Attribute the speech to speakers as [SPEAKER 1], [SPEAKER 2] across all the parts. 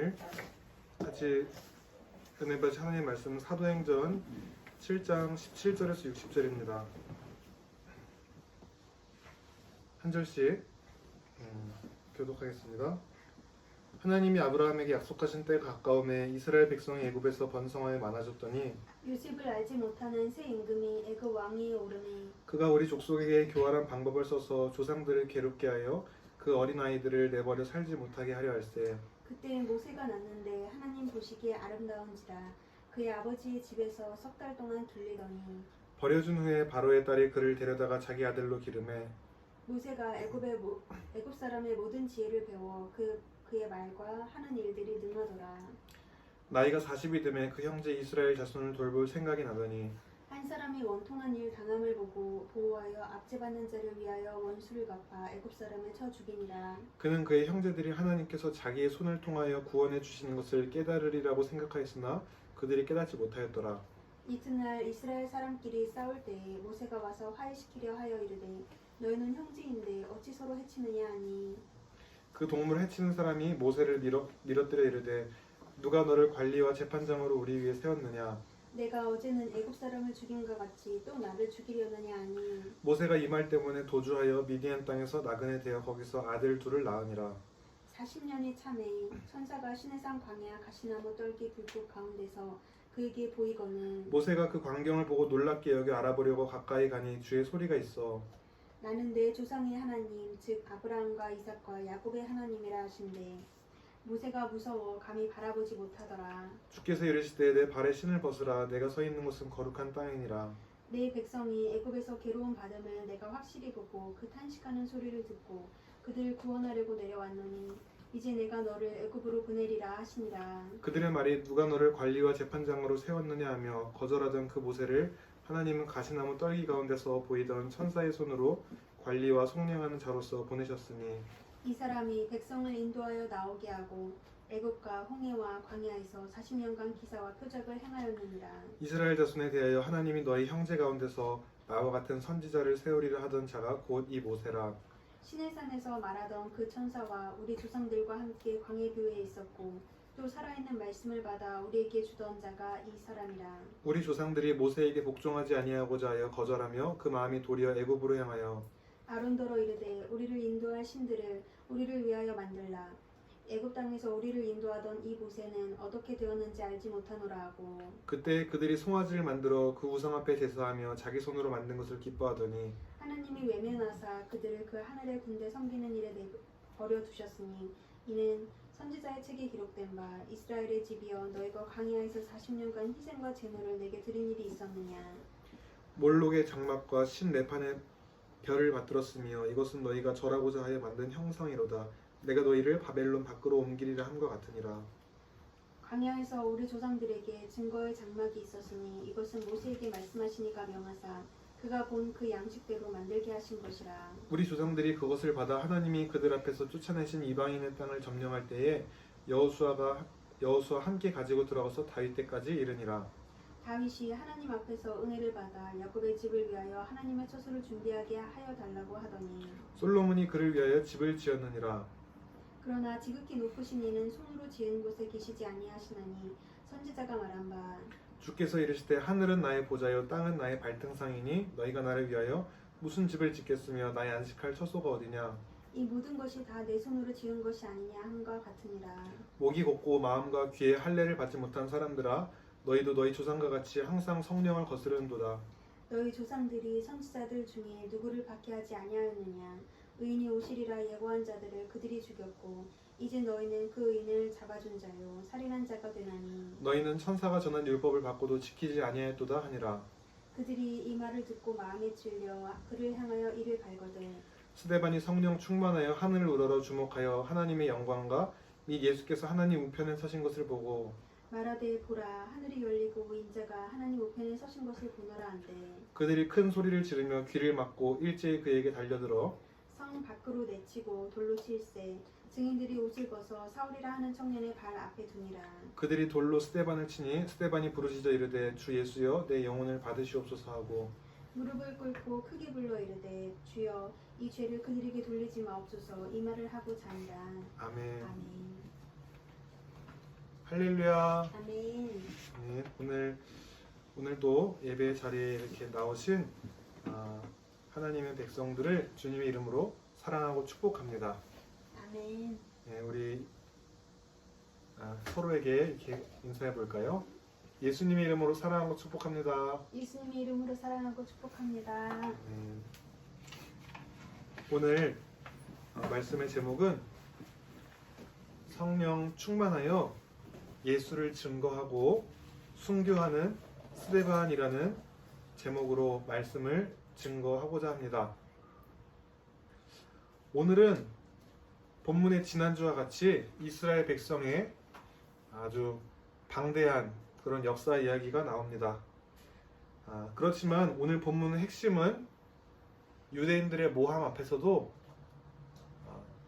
[SPEAKER 1] 오늘 같이 은혜 받으실 하나님의 말씀은 사도행전 7장 17절에서 60절입니다. 한 절씩 교독하겠습니다. 하나님이 아브라함에게 약속하신 때가 가까움에 이스라엘 백성이 애굽에서 번성하여 많아졌더니
[SPEAKER 2] 요셉을 알지 못하는 새 임금이 애굽 왕위에 오르니
[SPEAKER 1] 그가 우리 족속에게 교활한 방법을 써서 조상들을 괴롭게 하여 그 어린 아이들을 내버려 살지 못하게 하려 할세.
[SPEAKER 2] 그때 모세가 낳는데 하나님 보시기에 아름다운지라 그의 아버지의 집에서 석 달 동안 둘리더니
[SPEAKER 1] 버려준 후에 바로의 딸이 그를 데려다가 자기 아들로 기르매
[SPEAKER 2] 모세가 애굽 사람의 모든 지혜를 배워 그의 말과 하는 일들이 능하더라.
[SPEAKER 1] 나이가 40이 되매 그 형제 이스라엘 자손을 돌볼 생각이 나더니
[SPEAKER 2] 한 사람이 원통한 일 당함을 보고 보호하여 압제받는 자를 위하여 원수를 갚아 애굽 사람을 쳐 죽이니라.
[SPEAKER 1] 그는 그의 형제들이 하나님께서 자기의 손을 통하여 구원해 주시는 것을 깨달으리라고 생각하였으나 그들이 깨닫지 못하였더라.
[SPEAKER 2] 이튿날 이스라엘 사람끼리 싸울 때에 모세가 와서 화해시키려 하여 이르되 너희는 형제인데 어찌 서로 해치느냐 하니
[SPEAKER 1] 그 동물 해치는 사람이 모세를 밀어뜨려 이르되 누가 너를 관리와 재판장으로 우리 위에 세웠느냐.
[SPEAKER 2] 내가 어제는 애굽 사람을 죽인과 같이 또 나를 죽이려느냐 하니
[SPEAKER 1] 모세가 이 말 때문에 도주하여 미디안 땅에서 나그네 되어 거기서 아들 둘을 낳으니라.
[SPEAKER 2] 40년이 차매 천사가 시내산 광야 가시나무 떨기 불꽃 가운데서 그에게 보이거늘
[SPEAKER 1] 모세가 그 광경을 보고 놀랍게 여겨 알아보려고 가까이 가니 주의 소리가 있어
[SPEAKER 2] 나는 내 조상의 하나님 즉 아브라함과 이삭과 야곱의 하나님이라 하신대. 모세가 무서워 감히 바라보지 못하더라.
[SPEAKER 1] 주께서 이르시되 내 발에 신을 벗으라. 내가 서 있는 곳은 거룩한 땅이니라.
[SPEAKER 2] 내 백성이 애굽에서 괴로움 받음을 내가 확실히 보고 그 탄식하는 소리를 듣고 그들 구원하려고 내려왔노니 이제 내가 너를 애굽으로 보내리라 하시니라.
[SPEAKER 1] 그들의 말이 누가 너를 관리와 재판장으로 세웠느냐 하며 거절하던 그 모세를 하나님은 가시나무 떨기 가운데서 보이던 천사의 손으로 관리와 속량하는 자로서 보내셨으니
[SPEAKER 2] 이 사람이 백성을 인도하여 나오게 하고 애굽과 홍해와 광야에서 40년간 기사와 표적을 행하였느니라.
[SPEAKER 1] 이스라엘 자손에 대하여 하나님이 너희 형제 가운데서 나와 같은 선지자를 세우리라 하던 자가 곧 이 모세라.
[SPEAKER 2] 시내산에서 말하던 그 천사와 우리 조상들과 함께 광해교회에 있었고 또 살아있는 말씀을 받아 우리에게 주던 자가 이 사람이라.
[SPEAKER 1] 우리 조상들이 모세에게 복종하지 아니하고자 하여 거절하며 그 마음이 도리어 애굽으로 향하여
[SPEAKER 2] 아론더러 이르되 우리를 인도할 신들을 우리를 위하여 만들라. 애굽 땅에서 우리를 인도하던 이 모세는 어떻게 되었는지 알지 못하노라 하고
[SPEAKER 1] 그때 그들이 송아지를 만들어 그 우상 앞에 제사하며 자기 손으로 만든 것을 기뻐하더니
[SPEAKER 2] 하나님이 외면하사 그들을 그 하늘의 군대 섬기는 일에 버려 두셨으니 이는 선지자의 책에 기록된 바 이스라엘의 집이여 너희가 광야에서 40년간 희생과 제물을 내게 드린 일이 있었느냐.
[SPEAKER 1] 몰록의 장막과 신레판의 별을 만들었으며 이것은 너희가 절하고자 하여 만든 형상이로다. 내가 너희를 바벨론 밖으로 옮기리라 함과 같으니라.
[SPEAKER 2] 광야에서 우리 조상들에게 증거의 장막이 있었으니 이것은 모세에게 말씀하시니가 명하사 그가 본 그 양식대로 만들게 하신 것이라.
[SPEAKER 1] 우리 조상들이 그것을 받아 하나님이 그들 앞에서 쫓아내신 이방인의 땅을 점령할 때에 여호수아와 함께 가지고 들어가서 다윗 때까지 이르니라.
[SPEAKER 2] 다윗이 하나님 앞에서 은혜를 받아 야곱의 집을 위하여 하나님의 처소를 준비하게 하여 달라고 하더니
[SPEAKER 1] 솔로몬이 그를 위하여 집을 지었느니라.
[SPEAKER 2] 그러나 지극히 높으신 이는 손으로 지은 곳에 계시지 아니하시나니 선지자가 말한 바
[SPEAKER 1] 주께서 이르시되 하늘은 나의 보좌요 땅은 나의 발등상이니 너희가 나를 위하여 무슨 집을 짓겠으며 나의 안식할 처소가 어디냐.
[SPEAKER 2] 이 모든 것이 다 내 손으로 지은 것이 아니냐 함과 같으니라.
[SPEAKER 1] 목이 곱고 마음과 귀에 할례를 받지 못한 사람들아 너희도 너희 조상과 같이 항상 성령을 거스르는도다.
[SPEAKER 2] 너희 조상들이 선지자들 중에 누구를 박해하지 아니하였느냐. 의인이 오시리라 예고한 자들을 그들이 죽였고 이제 너희는 그 의인을 잡아준 자요 살인한 자가 되나니
[SPEAKER 1] 너희는 천사가 전한 율법을 받고도 지키지 아니하였도다 하니라.
[SPEAKER 2] 그들이 이 말을 듣고 마음에 찔려 그를 향하여 이를 갈거든
[SPEAKER 1] 스데반이 성령 충만하여 하늘을 우러러 주목하여 하나님의 영광과 및 예수께서 하나님 우편에 서신 것을 보고
[SPEAKER 2] 말하되 보라 하늘이 열리고 인자가 하나님 우편에 서신 것을 보노라 한대.
[SPEAKER 1] 그들이 큰 소리를 지르며 귀를 막고 일제히 그에게 달려들어
[SPEAKER 2] 성 밖으로 내치고 돌로 칠세 증인들이 옷을 벗어 사울이라 하는 청년의 발 앞에 두니라.
[SPEAKER 1] 그들이 돌로 스데반을 치니 스데반이 부르짖어 이르되 주 예수여 내 영혼을 받으시옵소서 하고
[SPEAKER 2] 무릎을 꿇고 크게 불러 이르되 주여 이 죄를 그들에게 돌리지 마옵소서 이 말을 하고 자니라.
[SPEAKER 1] 아멘.
[SPEAKER 2] 아멘.
[SPEAKER 1] 할렐루야.
[SPEAKER 2] 아멘.
[SPEAKER 1] 네, 오늘도 예배 자리에 이렇게 나오신 하나님의 백성들을 주님의 이름으로 사랑하고 축복합니다.
[SPEAKER 2] 아멘.
[SPEAKER 1] 네, 우리 서로에게 이렇게 인사해 볼까요? 예수님의 이름으로 사랑하고 축복합니다.
[SPEAKER 2] 예수님의 이름으로 사랑하고 축복합니다.
[SPEAKER 1] 오늘 말씀의 제목은 성령 충만하여 예수를 증거하고 순교하는 스데반이라는 제목으로 말씀을 증거하고자 합니다. 오늘은 본문의 지난주와 같이 이스라엘 백성의 아주 방대한 그런 역사 이야기가 나옵니다. 그렇지만 오늘 본문의 핵심은 유대인들의 모함 앞에서도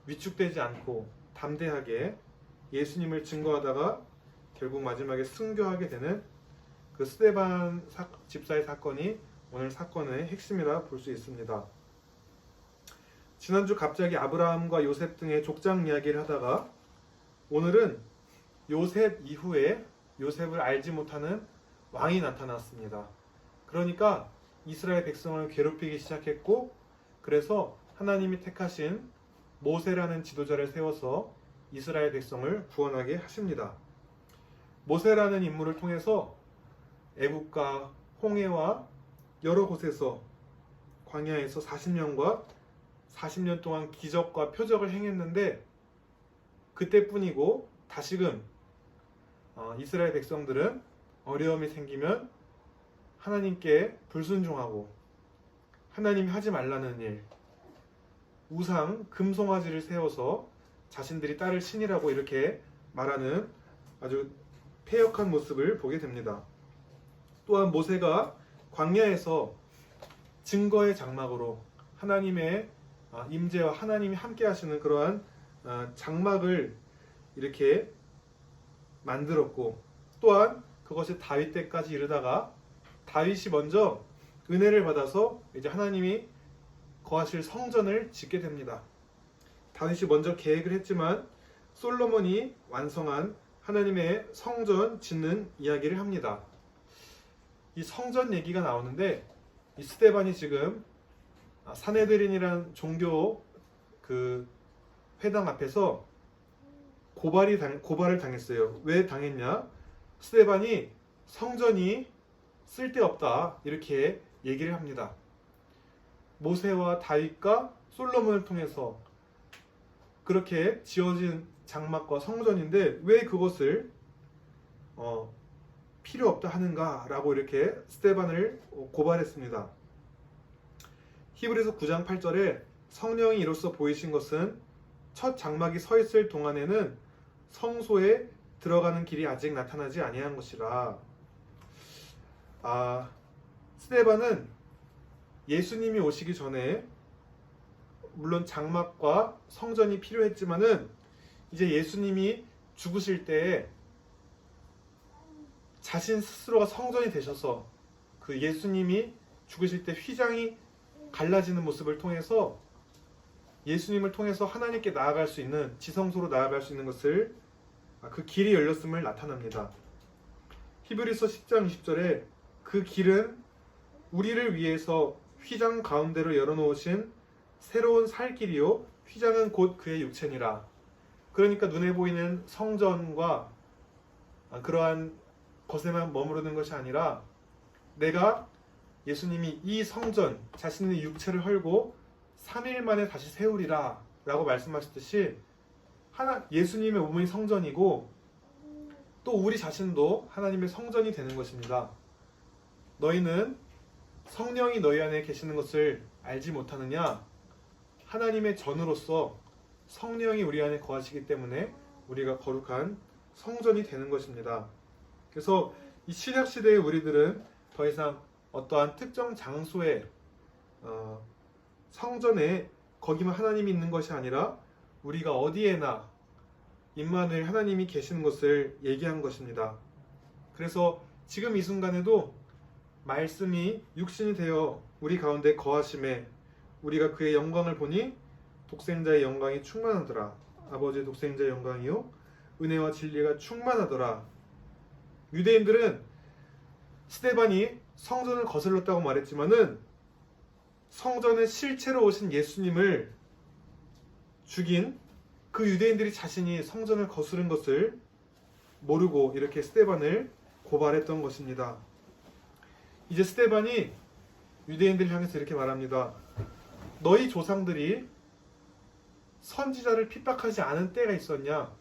[SPEAKER 1] 위축되지 않고 담대하게 예수님을 증거하다가 결국 마지막에 순교하게 되는 그 스데반 집사의 사건이 오늘 사건의 핵심이라 볼 수 있습니다. 지난주 갑자기 아브라함과 요셉 등의 족장 이야기를 하다가 오늘은 요셉 이후에 요셉을 알지 못하는 왕이 나타났습니다. 그러니까 이스라엘 백성을 괴롭히기 시작했고, 그래서 하나님이 택하신 모세라는 지도자를 세워서 이스라엘 백성을 구원하게 하십니다. 모세라는 인물을 통해서 애국과 홍해와 여러 곳에서 광야에서 40년 동안 기적과 표적을 행했는데, 그때뿐이고 다시금 이스라엘 백성들은 어려움이 생기면 하나님께 불순종하고 하나님이 하지 말라는 일, 우상 금송아지를 세워서 자신들이 따를 신이라고 이렇게 말하는 아주 패역한 모습을 보게 됩니다. 또한 모세가 광야에서 증거의 장막으로 하나님의 임재와 하나님이 함께 하시는 그러한 장막을 이렇게 만들었고, 또한 그것이 다윗 때까지 이르다가 다윗이 먼저 은혜를 받아서 이제 하나님이 거하실 성전을 짓게 됩니다. 다윗이 먼저 계획을 했지만 솔로몬이 완성한 하나님의 성전 짓는 이야기를 합니다. 이 성전 얘기가 나오는데, 이 스데반이 지금 사네드린이라는 종교 그 회당 앞에서 고발을 당했어요. 왜 당했냐? 스데반이 성전이 쓸데없다 이렇게 얘기를 합니다. 모세와 다윗과 솔로몬을 통해서 그렇게 지어진 장막과 성전인데 왜 그것을 필요 없다 하는가라고 이렇게 스데반을 고발했습니다. 히브리서 9장 8절에 성령이 이로써 보이신 것은 첫 장막이 서 있을 동안에는 성소에 들어가는 길이 아직 나타나지 아니한 것이라. 스데반은 예수님이 오시기 전에 물론 장막과 성전이 필요했지만은 이제 예수님이 죽으실 때에 자신 스스로가 성전이 되셔서 그 예수님이 죽으실 때 휘장이 갈라지는 모습을 통해서 예수님을 통해서 하나님께 나아갈 수 있는, 지성소로 나아갈 수 있는 것을 그 길이 열렸음을 나타납니다. 히브리서 10장 20절에 그 길은 우리를 위해서 휘장 가운데로 열어놓으신 새로운 살 길이요 휘장은 곧 그의 육체니라. 그러니까 눈에 보이는 성전과 그러한 것에만 머무르는 것이 아니라 내가 예수님이 이 성전, 자신의 육체를 헐고 3일 만에 다시 세우리라 라고 말씀하셨듯이 예수님의 몸이 성전이고 또 우리 자신도 하나님의 성전이 되는 것입니다. 너희는 성령이 너희 안에 계시는 것을 알지 못하느냐? 하나님의 전으로서 성령이 우리 안에 거하시기 때문에 우리가 거룩한 성전이 되는 것입니다. 그래서 이 신약 시대의 우리들은 더 이상 어떠한 특정 장소에 성전에 거기만 하나님이 있는 것이 아니라 우리가 어디에나 임만을 하나님이 계시는 것을 얘기한 것입니다. 그래서 지금 이 순간에도 말씀이 육신이 되어 우리 가운데 거하심에 우리가 그의 영광을 보니 독생자의 영광이 충만하더라. 아버지의 독생자의 영광이요 은혜와 진리가 충만하더라. 유대인들은 스데반이 성전을 거슬렀다고 말했지만은 성전에 실체로 오신 예수님을 죽인 그 유대인들이 자신이 성전을 거스른 것을 모르고 이렇게 스데반을 고발했던 것입니다. 이제 스데반이 유대인들을 향해서 이렇게 말합니다. 너희 조상들이 선지자를 핍박하지 않은 때가 있었냐?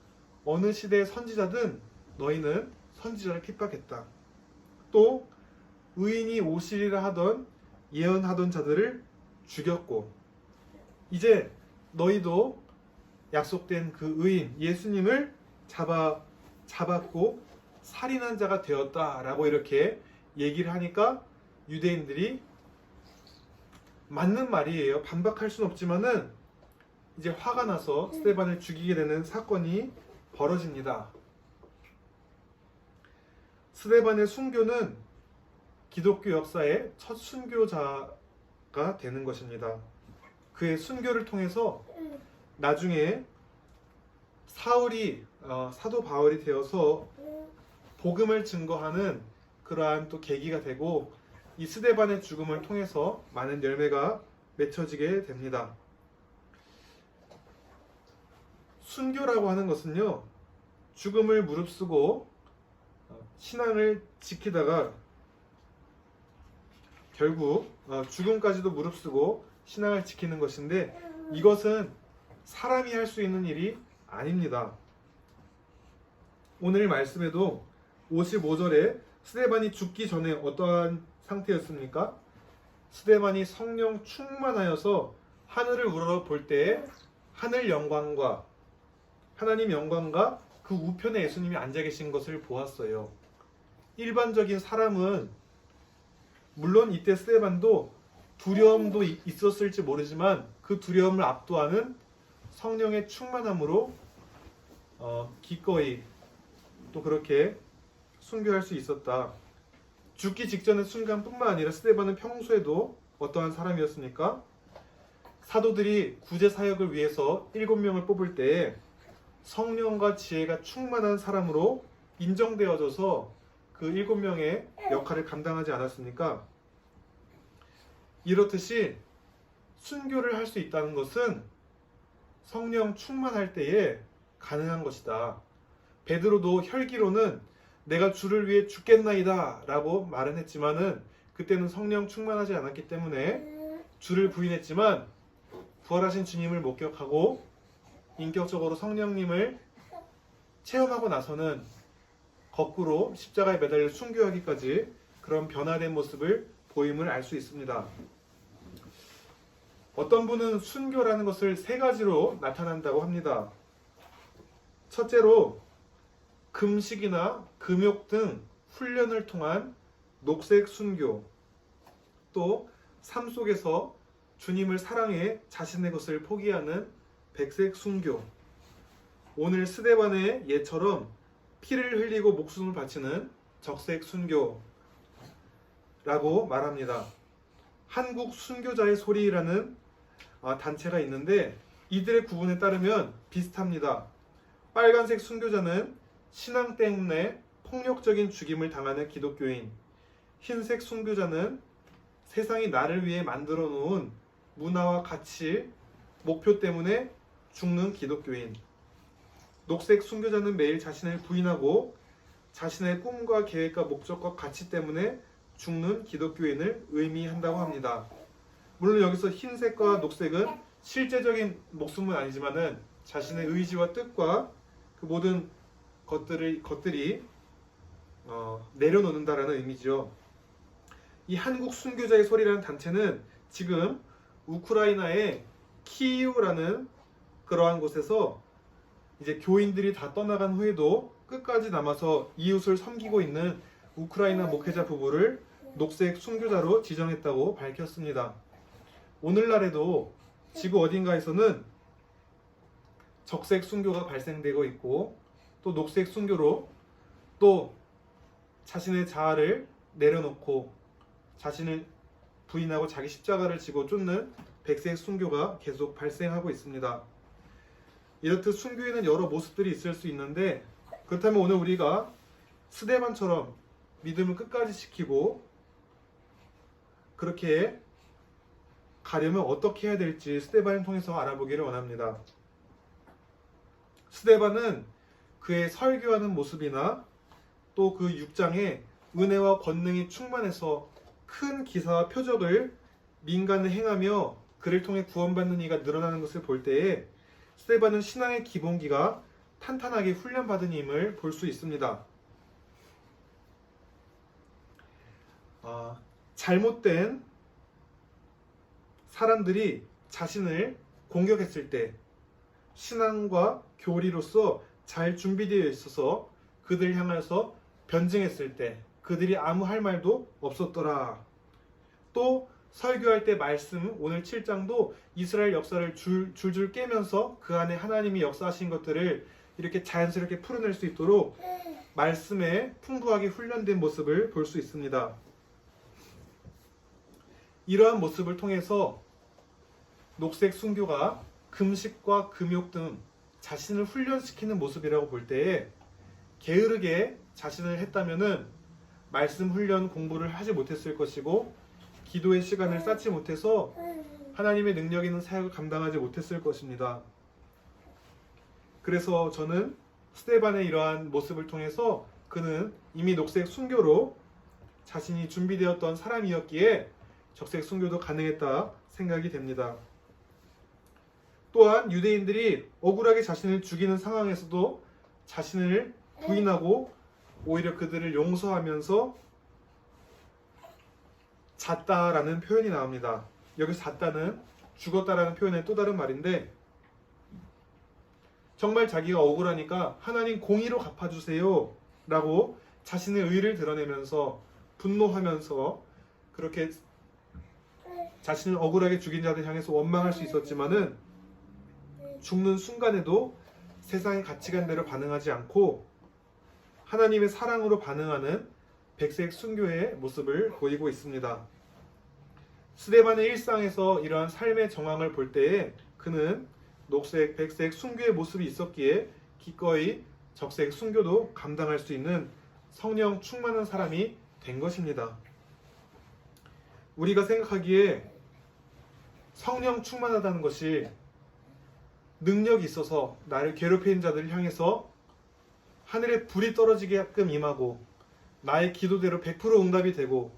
[SPEAKER 1] 어느 시대의 선지자든 너희는 선지자를 핍박했다. 또 의인이 오시리라 하던 예언하던 자들을 죽였고 이제 너희도 약속된 그 의인 예수님을 잡았고 살인한 자가 되었다라고 이렇게 얘기를 하니까 유대인들이 맞는 말이에요. 반박할 수는 없지만은 이제 화가 나서 스데반을 죽이게 되는 사건이 벌어집니다. 스데반의 순교는 기독교 역사의 첫 순교자가 되는 것입니다. 그의 순교를 통해서 나중에 사도 바울이 되어서 복음을 증거하는 그러한 또 계기가 되고 이 스데반의 죽음을 통해서 많은 열매가 맺혀지게 됩니다. 순교라고 하는 것은요, 죽음을 무릅쓰고 신앙을 지키다가 결국 죽음까지도 무릅쓰고 신앙을 지키는 것인데 이것은 사람이 할 수 있는 일이 아닙니다. 오늘 말씀에도 55절에 스데반이 죽기 전에 어떠한 상태였습니까? 스데반이 성령 충만하여서 하늘을 우러러볼 때에 하늘 영광과 하나님 영광과 그 우편에 예수님이 앉아 계신 것을 보았어요. 일반적인 사람은 물론 이때 스데반도 두려움도 있었을지 모르지만 그 두려움을 압도하는 성령의 충만함으로 기꺼이 또 그렇게 순교할 수 있었다. 죽기 직전의 순간뿐만 아니라 스데반은 평소에도 어떠한 사람이었습니까? 사도들이 구제 사역을 위해서 7명을 뽑을 때에 성령과 지혜가 충만한 사람으로 인정되어져서 그 7명의 역할을 감당하지 않았습니까? 이렇듯이 순교를 할 수 있다는 것은 성령 충만할 때에 가능한 것이다. 베드로도 혈기로는 내가 주를 위해 죽겠나이다 라고 말은 했지만은 그때는 성령 충만하지 않았기 때문에 주를 부인했지만 부활하신 주님을 목격하고 인격적으로 성령님을 체험하고 나서는 거꾸로 십자가에 매달려 순교하기까지 그런 변화된 모습을 보임을 알 수 있습니다. 어떤 분은 순교라는 것을 3가지로 나타난다고 합니다. 첫째로 금식이나 금욕 등 훈련을 통한 녹색 순교, 또 삶 속에서 주님을 사랑해 자신의 것을 포기하는 백색 순교, 오늘 스데반의 예처럼 피를 흘리고 목숨을 바치는 적색 순교라고 말합니다. 한국 순교자의 소리라는 단체가 있는데 이들의 구분에 따르면 비슷합니다. 빨간색 순교자는 신앙 때문에 폭력적인 죽임을 당하는 기독교인, 흰색 순교자는 세상이 나를 위해 만들어 놓은 문화와 가치, 목표 때문에 죽는 기독교인, 녹색 순교자는 매일 자신을 부인하고 자신의 꿈과 계획과 목적과 가치 때문에 죽는 기독교인을 의미한다고 합니다. 물론 여기서 흰색과 녹색은 실제적인 목숨은 아니지만은 자신의 의지와 뜻과 그 모든 것들이 내려놓는다라는 의미죠. 이 한국 순교자의 소리라는 단체는 지금 우크라이나의 키이우라는 그러한 곳에서 이제 교인들이 다 떠나간 후에도 끝까지 남아서 이웃을 섬기고 있는 우크라이나 목회자 부부를 녹색 순교자로 지정했다고 밝혔습니다. 오늘날에도 지구 어딘가에서는 적색 순교가 발생되고 있고 또 녹색 순교로 또 자신의 자아를 내려놓고 자신을 부인하고 자기 십자가를 지고 쫓는 백색 순교가 계속 발생하고 있습니다. 이렇듯 순교에는 여러 모습들이 있을 수 있는데, 그렇다면 오늘 우리가 스데반처럼 믿음을 끝까지 지키고 그렇게 가려면 어떻게 해야 될지 스데반을 통해서 알아보기를 원합니다. 스데반은 그의 설교하는 모습이나 또 그 6장에 은혜와 권능이 충만해서 큰 기사와 표적을 민간에 행하며 그를 통해 구원받는 이가 늘어나는 것을 볼 때에 스데반은 신앙의 기본기가 탄탄하게 훈련받은 임을 볼 수 있습니다. 잘못된 사람들이 자신을 공격했을 때 신앙과 교리로서 잘 준비되어 있어서 그들 향해서 변증했을 때 그들이 아무 할 말도 없었더라. 또 설교할 때 말씀, 오늘 7장도 이스라엘 역사를 줄줄 깨면서 그 안에 하나님이 역사하신 것들을 이렇게 자연스럽게 풀어낼 수 있도록 말씀에 풍부하게 훈련된 모습을 볼 수 있습니다. 이러한 모습을 통해서 녹색 순교가 금식과 금욕 등 자신을 훈련시키는 모습이라고 볼 때에 게으르게 자신을 했다면은 말씀 훈련 공부를 하지 못했을 것이고 기도의 시간을 쌓지 못해서 하나님의 능력 있는 사역을 감당하지 못했을 것입니다. 그래서 저는 스데반의 이러한 모습을 통해서 그는 이미 녹색 순교로 자신이 준비되었던 사람이었기에 적색 순교도 가능했다 생각이 됩니다. 또한 유대인들이 억울하게 자신을 죽이는 상황에서도 자신을 부인하고 오히려 그들을 용서하면서 잤다라는 표현이 나옵니다. 여기서 잤다는 죽었다라는 표현의 또 다른 말인데, 정말 자기가 억울하니까 하나님 공의로 갚아주세요 라고 자신의 의를 드러내면서 분노하면서 그렇게 자신을 억울하게 죽인 자들 향해서 원망할 수 있었지만은 죽는 순간에도 세상의 가치관대로 반응하지 않고 하나님의 사랑으로 반응하는 백색 순교의 모습을 보이고 있습니다. 스데반의 일상에서 이러한 삶의 정황을 볼 때에 그는 녹색, 백색 순교의 모습이 있었기에 기꺼이 적색 순교도 감당할 수 있는 성령 충만한 사람이 된 것입니다. 우리가 생각하기에 성령 충만하다는 것이 능력이 있어서 나를 괴롭히는 자들을 향해서 하늘에 불이 떨어지게끔 임하고 나의 기도대로 100% 응답이 되고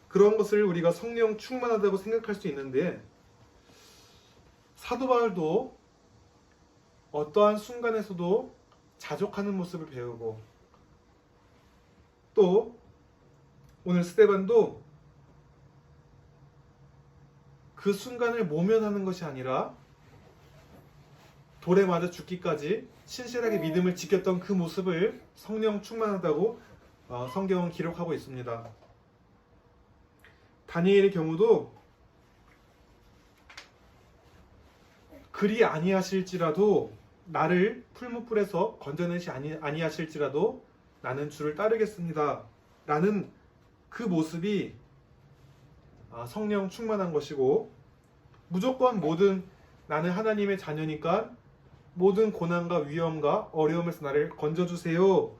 [SPEAKER 1] 그런 것을 우리가 성령 충만하다고 생각할 수 있는데, 사도 바울도 어떠한 순간에서도 자족하는 모습을 배우고 또 오늘 스데반도 그 순간을 모면하는 것이 아니라 돌에 맞아 죽기까지 신실하게 믿음을 지켰던 그 모습을 성령 충만하다고 성경은 기록하고 있습니다. 다니엘의 경우도 그리 아니하실지라도 나를 풀무불에서 건져내시 아니하실지라도 나는 주를 따르겠습니다 라는 그 모습이 성령 충만한 것이고, 무조건 나는 하나님의 자녀니까 모든 고난과 위험과 어려움에서 나를 건져주세요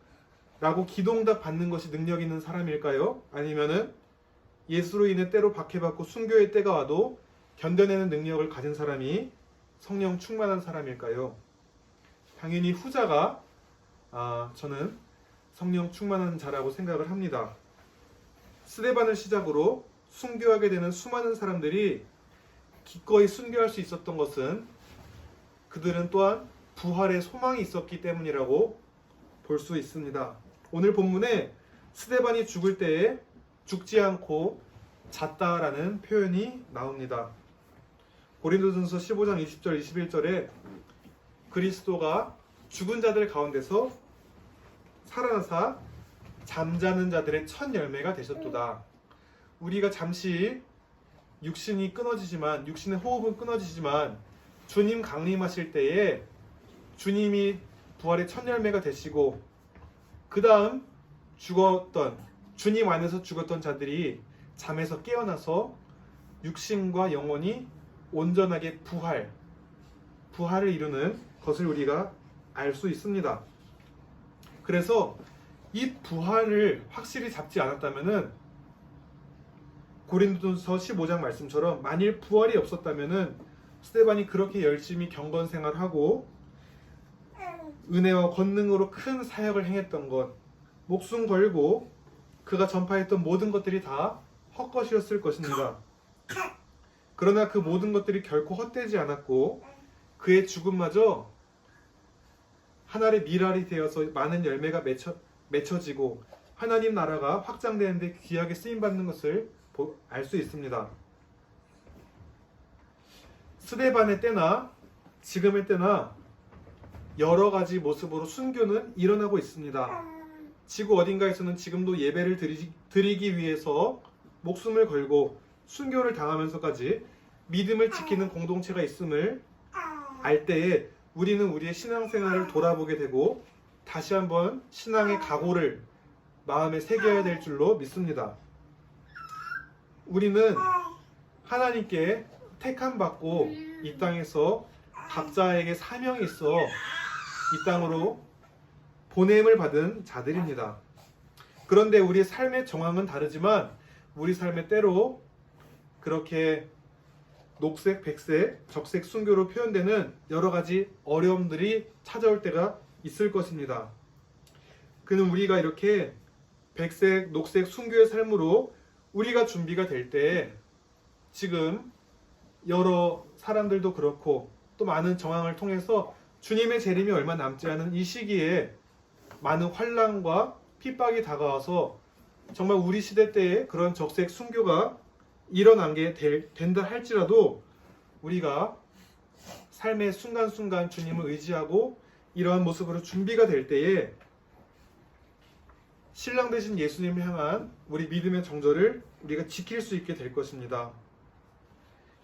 [SPEAKER 1] 라고 기도응답 받는 것이 능력 있는 사람일까요? 아니면은 예수로 인해 때로 박해받고 순교의 때가 와도 견뎌내는 능력을 가진 사람이 성령 충만한 사람일까요? 당연히 후자가 저는 성령 충만한 자라고 생각을 합니다. 스데반을 시작으로 순교하게 되는 수많은 사람들이 기꺼이 순교할 수 있었던 것은 그들은 또한 부활의 소망이 있었기 때문이라고 볼 수 있습니다. 오늘 본문에 스데반이 죽을 때에 죽지 않고 잤다라는 표현이 나옵니다. 고린도전서 15장 20절 21절에 그리스도가 죽은 자들 가운데서 살아나사 잠자는 자들의 첫 열매가 되셨도다. 우리가 잠시 육신의 호흡은 끊어지지만 주님 강림하실 때에 주님이 부활의 첫 열매가 되시고 그 다음 주님 안에서 죽었던 자들이 잠에서 깨어나서 육신과 영혼이 온전하게 부활을 이루는 것을 우리가 알 수 있습니다. 그래서 이 부활을 확실히 잡지 않았다면은 고린도전서 15장 말씀처럼 만일 부활이 없었다면은 스데반이 그렇게 열심히 경건 생활하고 은혜와 권능으로 큰 사역을 행했던 것, 목숨 걸고 그가 전파했던 모든 것들이 다 헛것이었을 것입니다. 그러나 그 모든 것들이 결코 헛되지 않았고 그의 죽음마저 하나의 미랄이 되어서 많은 열매가 맺혀지고 하나님 나라가 확장되는데 귀하게 쓰임받는 것을 알 수 있습니다. 스데반의 때나 지금의 때나 여러 가지 모습으로 순교는 일어나고 있습니다. 지구 어딘가에서는 지금도 예배를 드리기 위해서 목숨을 걸고 순교를 당하면서까지 믿음을 지키는 공동체가 있음을 알 때에 우리는 우리의 신앙생활을 돌아보게 되고 다시 한번 신앙의 각오를 마음에 새겨야 될 줄로 믿습니다. 우리는 하나님께 택함받고 이 땅에서 각자에게 사명이 있어 이 땅으로 보냄을 받은 자들입니다. 그런데 우리의 삶의 정황은 다르지만 우리 삶의 때로 그렇게 녹색, 백색, 적색 순교로 표현되는 여러 가지 어려움들이 찾아올 때가 있을 것입니다. 그는 우리가 이렇게 백색, 녹색 순교의 삶으로 우리가 준비가 될 때 지금 여러 사람들도 그렇고 또 많은 정황을 통해서 주님의 재림이 얼마 남지 않은 이 시기에 많은 환난과 핍박이 다가와서 정말 우리 시대 때에 그런 적색 순교가 일어난 게 된다 할지라도 우리가 삶의 순간순간 주님을 의지하고 이러한 모습으로 준비가 될 때에 신랑 되신 예수님을 향한 우리 믿음의 정절을 우리가 지킬 수 있게 될 것입니다.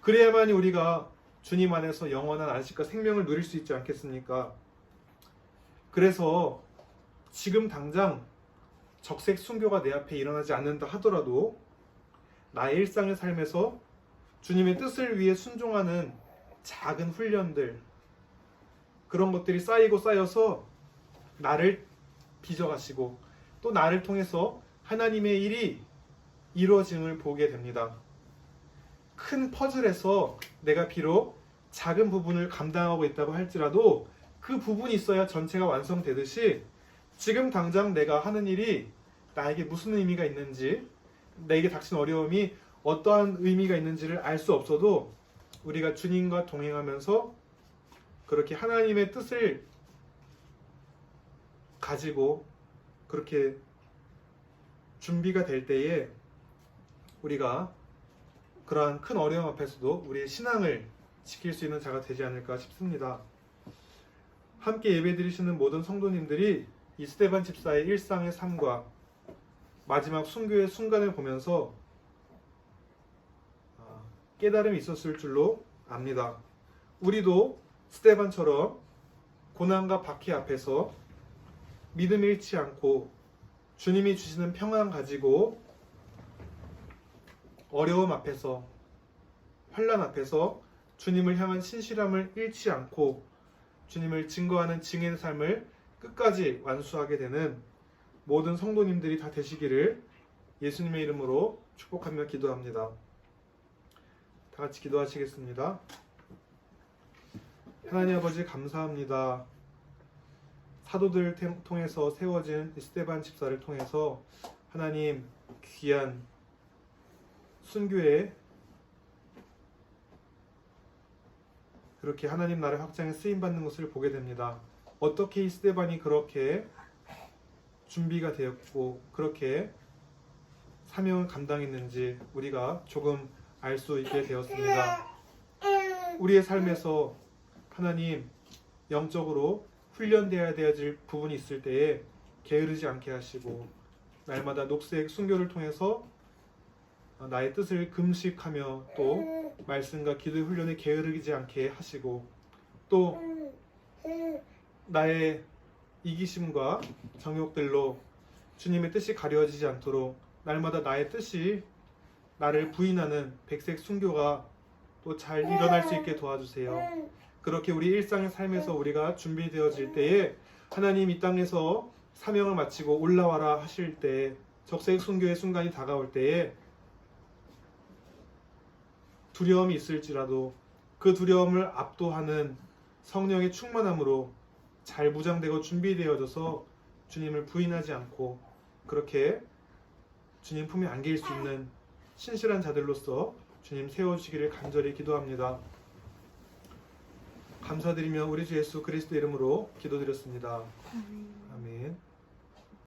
[SPEAKER 1] 그래야만이 우리가 주님 안에서 영원한 안식과 생명을 누릴 수 있지 않겠습니까? 그래서 지금 당장 적색 순교가 내 앞에 일어나지 않는다 하더라도 나의 일상의 삶에서 주님의 뜻을 위해 순종하는 작은 훈련들, 그런 것들이 쌓이고 쌓여서 나를 빚어가시고 또 나를 통해서 하나님의 일이 이루어짐을 보게 됩니다. 큰 퍼즐에서 내가 비록 작은 부분을 감당하고 있다고 할지라도 그 부분이 있어야 전체가 완성되듯이 지금 당장 내가 하는 일이 나에게 무슨 의미가 있는지, 내게 닥친 어려움이 어떠한 의미가 있는지를 알 수 없어도 우리가 주님과 동행하면서 그렇게 하나님의 뜻을 가지고 그렇게 준비가 될 때에 우리가 그러한 큰 어려움 앞에서도 우리의 신앙을 지킬 수 있는 자가 되지 않을까 싶습니다. 함께 예배드리시는 모든 성도님들이 이 스데반 집사의 일상의 삶과 마지막 순교의 순간을 보면서 깨달음이 있었을 줄로 압니다. 우리도 스데반처럼 고난과 박해 앞에서 믿음 잃지 않고 주님이 주시는 평안 가지고 어려움 앞에서 환난 앞에서 주님을 향한 신실함을 잃지 않고 주님을 증거하는 증인의 삶을 끝까지 완수하게 되는 모든 성도님들이 다 되시기를 예수님의 이름으로 축복하며 기도합니다. 다 같이 기도하시겠습니다. 하나님 아버지 감사합니다. 사도들을 통해서 세워진 스데반 집사를 통해서 하나님 귀한 순교에 그렇게 하나님 나라의 확장에 쓰임받는 것을 보게 됩니다. 어떻게 이 스데반이 그렇게 준비가 되었고 그렇게 사명을 감당했는지 우리가 조금 알 수 있게 되었습니다. 우리의 삶에서 하나님 영적으로 훈련되어야 될 부분이 있을 때에 게으르지 않게 하시고 날마다 녹색 순교를 통해서 나의 뜻을 금식하며 또 말씀과 기도의 훈련에 게으르지 않게 하시고 또 나의 이기심과 정욕들로 주님의 뜻이 가려지지 않도록 날마다 나의 뜻이 나를 부인하는 백색 순교가 또 잘 일어날 수 있게 도와주세요. 그렇게 우리 일상의 삶에서 우리가 준비되어질 때에 하나님 이 땅에서 사명을 마치고 올라와라 하실 때, 적색 순교의 순간이 다가올 때에 두려움이 있을지라도 그 두려움을 압도하는 성령의 충만함으로 잘 무장되고 준비되어져서 주님을 부인하지 않고 그렇게 주님 품에 안길 수 있는 신실한 자들로서 주님 세워주시기를 간절히 기도합니다. 감사드리며 우리 주 예수 그리스도 이름으로 기도드렸습니다. 아멘.